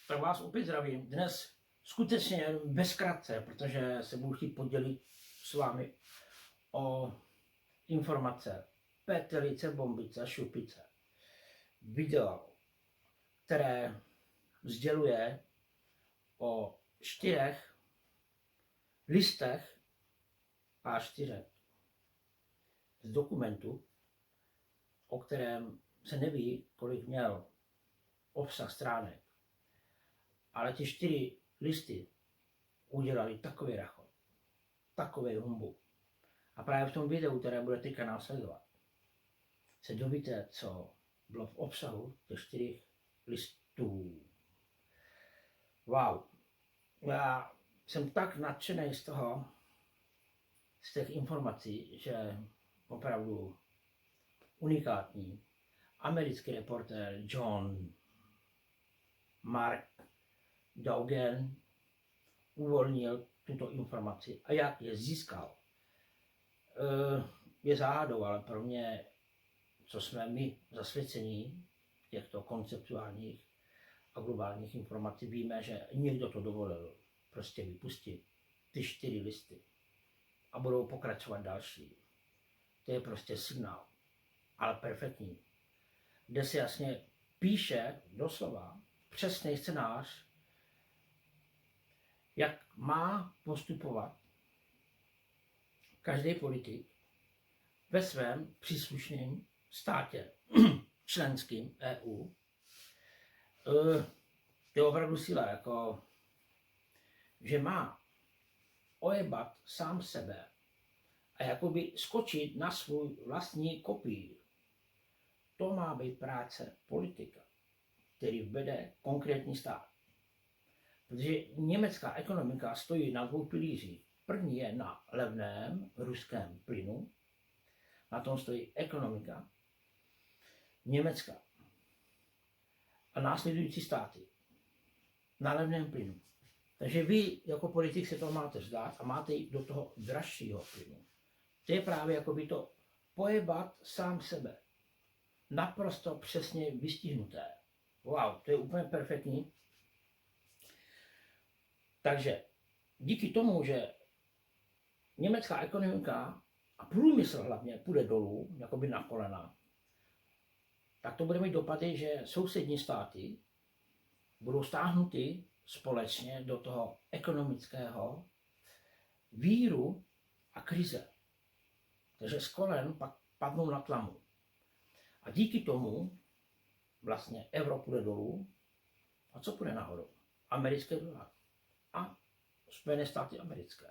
Tak vás opět zdravím. Dnes skutečně jen ve zkratce, protože se budu chtít podělit s vámi o informace Pételice, Bombice, Šupice. Video, které sděluje o 4 listech A4 z dokumentu, o kterém se neví, kolik měl obsah stránek. Ale ty 4 listy udělali takový rachot, takový humbuk. A právě v tom videu, které bude teďka následovat, se dovíte, co bylo v obsahu těch 4 listů. Wow. Já jsem tak nadšený z toho, z těch informací, že opravdu unikátní. Americký reportér John Mark Dougan uvolnil tuto informaci a jak je získal, je záhadou, ale pro mě, co jsme my zasvěcení těchto konceptuálních a globálních informací, víme, že někdo to dovolil prostě vypustit ty 4 listy a budou pokračovat další. To je prostě signál, ale perfektní, kde se jasně píše doslova přesný scénář, jak má postupovat každý politik ve svém příslušném státě členským EU. To je opravdu síla, jako, že má ojebat sám sebe a jakoby skočit na svůj vlastní kopír. To má být práce politika, který vede konkrétní stát. Protože německá ekonomika stojí na 2 pilířích. První je na levném ruském plynu, na tom stojí ekonomika Německa a následující státy na levném plynu. Takže vy jako politik se to máte vzdát a máte jít do toho dražšího plynu. To je právě jako by to pojebat sám sebe. Naprosto přesně vystihnuté. Wow, to je úplně perfektní. Takže díky tomu, že německá ekonomika a průmysl hlavně půjde dolů, jakoby na kolena, tak to bude mít dopady, že sousední státy budou stáhnuty společně do toho ekonomického víru a krize. Takže z kolen pak padnou na tlamu. A díky tomu vlastně euro půjde dolů. A co půjde nahoru? Americké dolar a Spojené státy americké.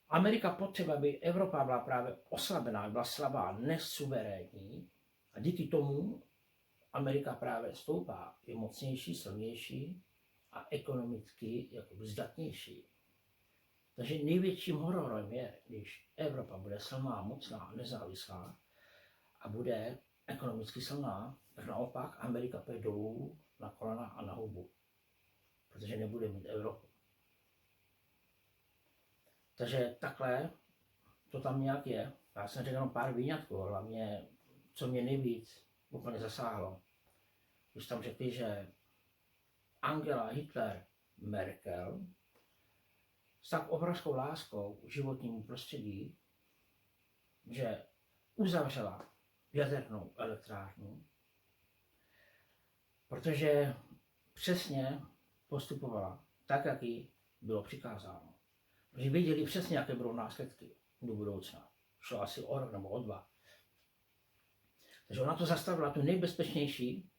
Amerika potřebuje, aby Evropa byla právě oslabená, byla slabá, nesuverénní. A díky tomu Amerika právě stoupá, je mocnější, silnější a ekonomicky jako zdatnější. Takže největším hororem je, když Evropa bude silná, mocná, nezávislá a bude ekonomicky silná, tak naopak Amerika půjde dolů na kolena a na hubu, protože nebude mít Evropu. Takže takhle to tam nějak je. Já jsem řekl jenom pár výňatků, hlavně co mě nejvíc úplně zasáhlo. Když tam řekli, že Angela Hitler Merkel s tak obrovskou láskou k životnímu prostředí, že uzavřela jadernou elektrárnu, protože přesně postupovala tak, jak jí bylo přikázáno. Protože věděli přesně, jaké budou následky do budoucna. Šlo asi o rok nebo o 2. Takže ona to zastavila, tu nejbezpečnější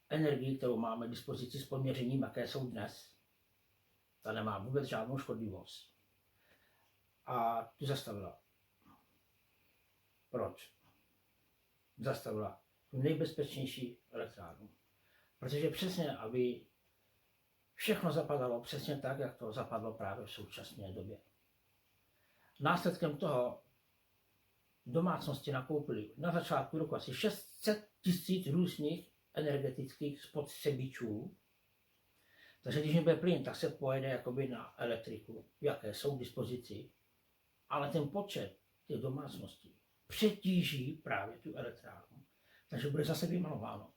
energii, kterou máme k dispozici s poměřením, jaké jsou dnes. Ta nemá vůbec žádnou škodlivost. A tu zastavila. Proč? Zastavila tu nejbezpečnější elektrárnu. Protože přesně, aby všechno zapadalo přesně tak, jak to zapadlo právě v současné době. Následkem toho domácnosti nakoupili na začátku roku asi 600 000 různých energetických spotřebičů. Takže když nebude plyn, tak se pojede jakoby na elektriku, jaké jsou k dispozici. Ale ten počet těch domácností přetíží právě tu elektrárnu. Takže bude zase vymalováno.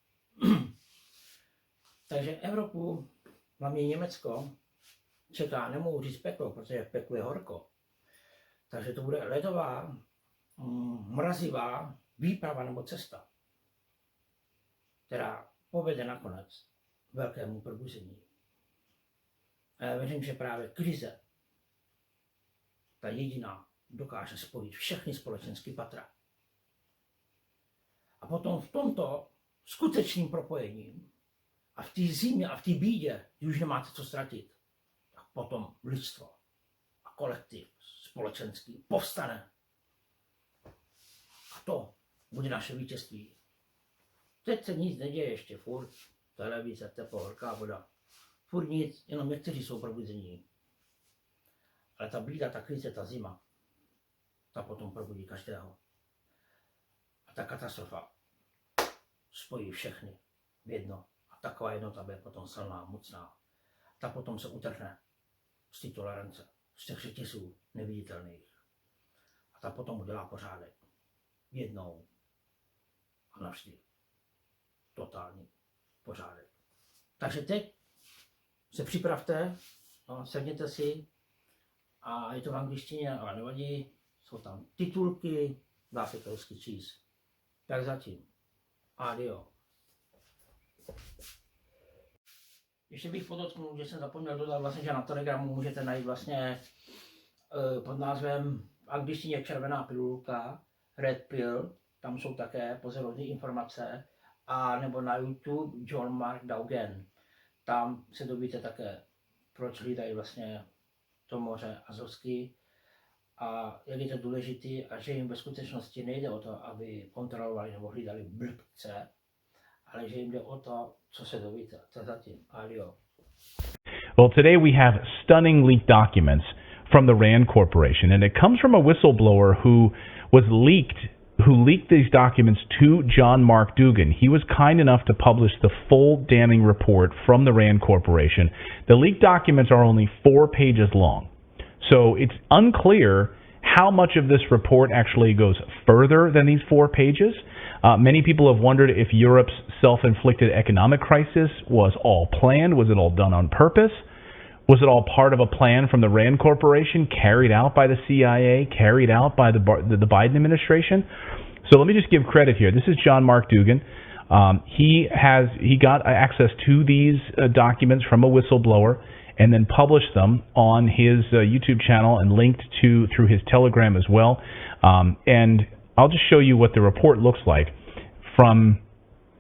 Takže Evropu, hlavně Německo, čeká, nemohu říct peklo, protože v peklu je horko. Takže to bude ledová, mrazivá výprava nebo cesta, která povede nakonec k velkému probuzení. A já věřím, že právě krize, ta jediná, dokáže spojit všechny společenské patra. A potom v tomto skutečným propojením a v té zimě a v té bídě, když už nemáte co ztratit, tak potom lidstvo a kolektiv společenský povstane. A to bude naše vítězství. Teď se nic neděje ještě, furt televize, teplo, horká voda. Furt nic, jenom někteří jsou probuzení. Ale ta bída, ta krize, ta zima, ta potom probudí každého. A ta katastrofa spojí všechny v jedno. A taková jednota bude potom silná, mocná. Ta potom se utrhne z té tolerance, z těch řetězů neviditelných. A ta potom udělá pořádek. Jednou a navždy. Totální pořádek. Takže teď se připravte, no, sedněte si a je to v angličtině, ale nevadí, jsou tam titulky, dá se to hezky číst. Tak zatím. Adio. Ještě bych podotknul, že jsem zapomněl dodat vlastně, že na Telegramu můžete najít vlastně pod názvem v angličtině červená pilulka, red pill, tam jsou také pozorovné informace, a nebo na YouTube John Mark Dougan. Tam se dovíte také, proč hlídají vlastně to moře Azovský a jak je to důležitý a že jim ve skutečnosti nejde o to, aby kontrolovali nebo hlídali blbce, ale že jim jde o to, co se dovíte. To zatím. Adio. Well, today we have stunning leaked documents from the RAND Corporation, and it comes from a whistleblower who leaked these documents to John Mark Dougan. He was kind enough to publish the full damning report from the RAND Corporation. The leaked documents are only 4 pages long, so it's unclear how much of this report actually goes further than these 4 pages. Many people have wondered if Europe's self-inflicted economic crisis was all planned. Was it all done on purpose? Was it all part of a plan from the RAND Corporation, carried out by the CIA, carried out by the Biden administration? So let me just give credit here. This is John Mark Dougan. He got access to these documents from a whistleblower and then published them on his YouTube channel and linked through his Telegram as well. And I'll just show you what the report looks like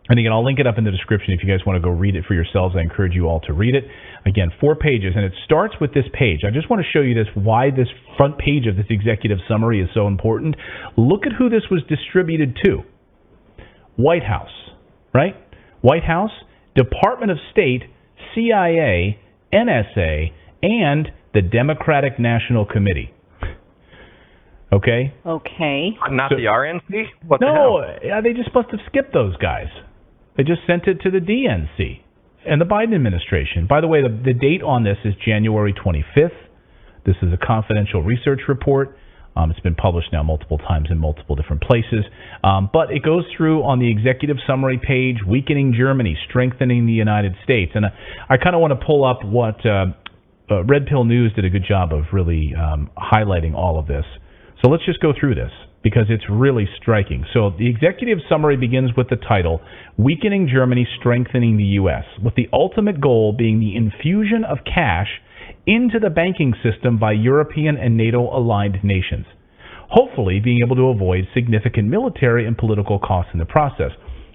and again, I'll link it up in the description if you guys want to go read it for yourselves. I encourage you all to read it. Again, 4 pages, and it starts with this page. I just want to show you why this front page of this executive summary is so important. Look at who this was distributed to. White House, right? White House, Department of State, CIA, NSA, and the Democratic National Committee. Okay? Okay. Not the RNC? What the No, hell? they just must have skipped those guys. They just sent it to the DNC and the Biden administration. By the way, the date on this is January 25th. This is a confidential research report. It's been published now multiple times in multiple different places. But it goes through on the executive summary page, weakening Germany, strengthening the United States. And I kind of want to pull up what Red Pill News did a good job of really highlighting all of this. So let's just go through this because it's really striking. So the executive summary begins with the title, Weakening Germany, Strengthening the U.S., with the ultimate goal being the infusion of cash into the banking system by European and NATO-aligned nations, hopefully being able to avoid significant military and political costs in the process.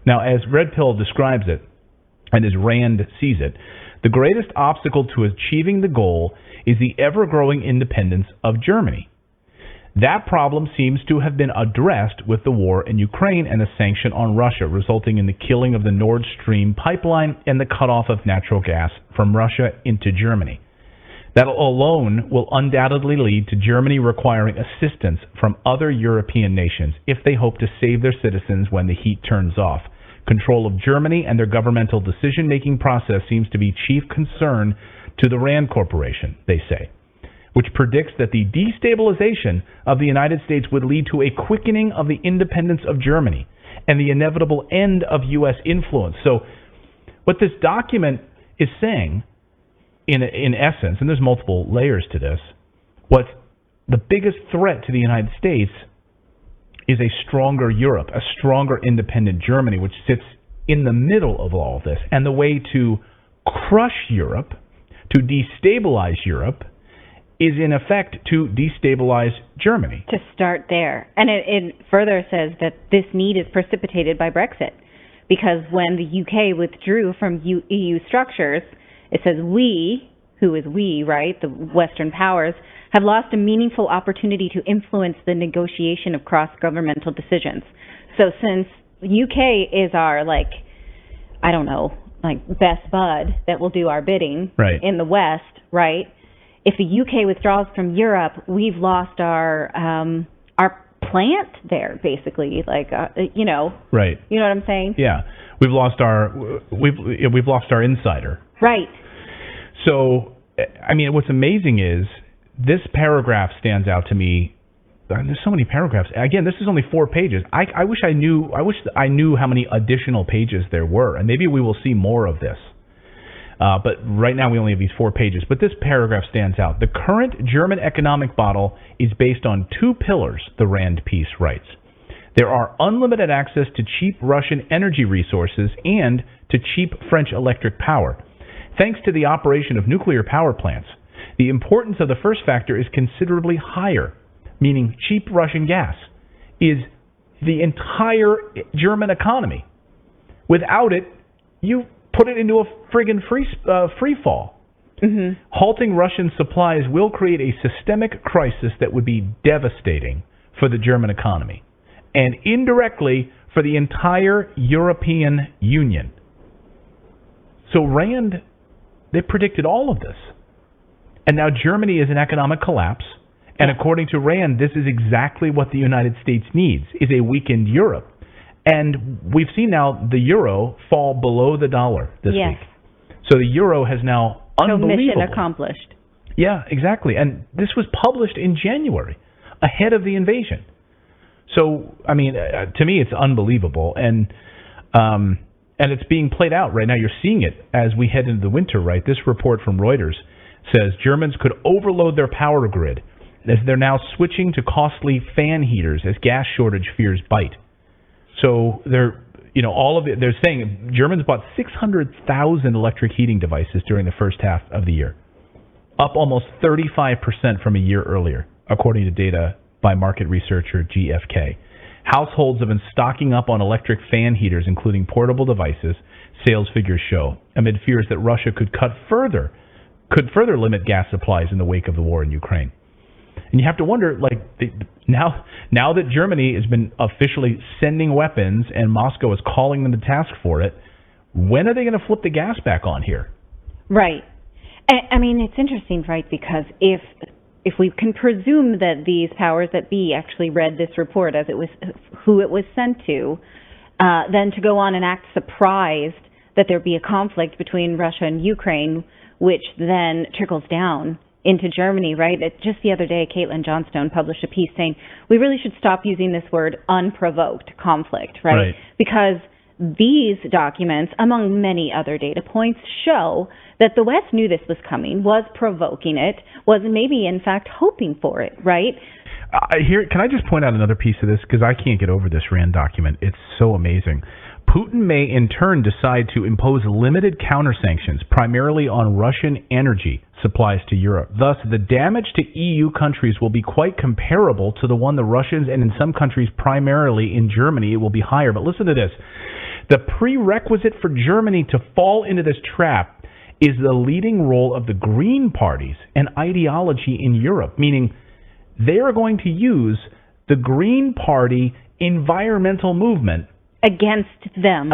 Now, as Red Pill describes it, and as Rand sees it, the greatest obstacle to achieving the goal is the ever-growing independence of Germany. That problem seems to have been addressed with the war in Ukraine and the sanction on Russia, resulting in the killing of the Nord Stream pipeline and the cutoff of natural gas from Russia into Germany. That alone will undoubtedly lead to Germany requiring assistance from other European nations if they hope to save their citizens when the heat turns off. Control of Germany and their governmental decision-making process seems to be chief concern to the RAND Corporation, they say, which predicts that the destabilization of the United States would lead to a quickening of the independence of Germany and the inevitable end of U.S. influence. So What this document is saying, in essence, and there's multiple layers to this, what the biggest threat to the United States is a stronger Europe, a stronger independent Germany, which sits in the middle of all of this. And the way to crush Europe, to destabilize Europe, is in effect to destabilize Germany. To start there. And it further says that this need is precipitated by Brexit. Because when the UK withdrew from EU structures, it says we, who is we, right, the Western powers, have lost a meaningful opportunity to influence the negotiation of cross-governmental decisions. So since UK is our, best bud that will do our bidding in the West, right? If the UK withdraws from Europe, we've lost our plant there, basically. Right. You know what I'm saying? Yeah, we've lost our insider. Right. So, I mean, what's amazing is this paragraph stands out to me. There's so many paragraphs. Again, this is only 4 pages. I wish I knew how many additional pages there were, and maybe we will see more of this. But right now we only have these 4 pages. But this paragraph stands out. The current German economic model is based on 2 pillars, the Rand piece writes. There are unlimited access to cheap Russian energy resources and to cheap French electric power. Thanks to the operation of nuclear power plants, the importance of the first factor is considerably higher, meaning cheap Russian gas is the entire German economy. Without it, you put it into a friggin' free fall. Mm-hmm. Halting Russian supplies will create a systemic crisis that would be devastating for the German economy and indirectly for the entire European Union. So Rand, they predicted all of this. And now Germany is in economic collapse. And according to Rand, this is exactly what the United States needs, is a weakened Europe. And we've seen now the euro fall below the dollar this week. So the euro has now unbelievable. So mission accomplished. Yeah, exactly. And this was published in January, ahead of the invasion. So, I mean, to me, it's unbelievable. And it's being played out right now. You're seeing it as we head into the winter, right? This report from Reuters says Germans could overload their power grid as they're now switching to costly fan heaters as gas shortage fears bite. So they're saying Germans bought 600,000 electric heating devices during the first half of the year, up almost 35% from a year earlier, according to data by market researcher GfK. Households have been stocking up on electric fan heaters, including portable devices, sales figures show, amid fears that Russia could further limit gas supplies in the wake of the war in Ukraine. And you have to wonder, now that Germany has been officially sending weapons and Moscow is calling them to task for it, when are they going to flip the gas back on here? Right. I mean, it's interesting, right? Because if we can presume that these powers that be actually read this report as it was who it was sent to, then to go on and act surprised that there be a conflict between Russia and Ukraine, which then trickles down into Germany, right? Just the other day, Caitlin Johnstone published a piece saying we really should stop using this word unprovoked conflict, right? Because these documents, among many other data points, show that the West knew this was coming, was provoking it, was maybe, in fact, hoping for it, right? Can I just point out another piece of this? Because I can't get over this Rand document. It's so amazing. Putin may, in turn, decide to impose limited counter-sanctions, primarily on Russian energy supplies to Europe. Thus, the damage to EU countries will be quite comparable to the one the Russians, and in some countries, primarily in Germany, it will be higher. But listen to this. The prerequisite for Germany to fall into this trap is the leading role of the Green parties and ideology in Europe, meaning they are going to use the Green Party environmental movement against them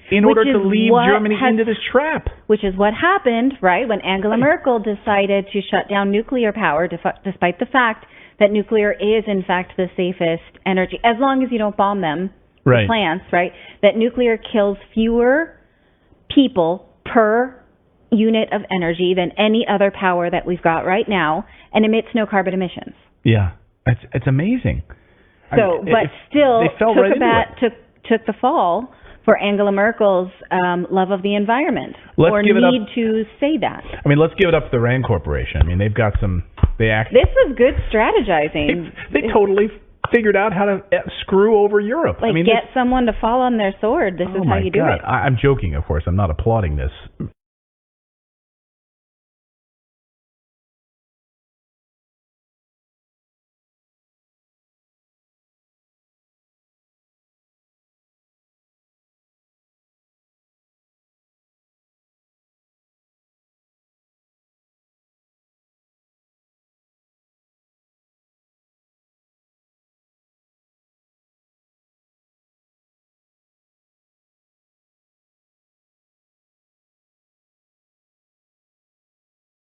in order to lead Germany into this trap. Which is what happened, right, when Angela Merkel decided to shut down nuclear power, despite the fact that nuclear is, in fact, the safest energy, as long as you don't bomb them, the plants, right, that nuclear kills fewer people per unit of energy than any other power that we've got right now, and emits no carbon emissions. Yeah, it's amazing. So, but still took the fall for Angela Merkel's love of the environment, Let's or give it need up. to say that. I mean, let's give it up to the Rand Corporation. I mean, they've got some. They act. This was good strategizing. They totally figured out how to screw over Europe. Like, I mean, get someone to fall on their sword. This is how you do it. I'm joking, of course. I'm not applauding this.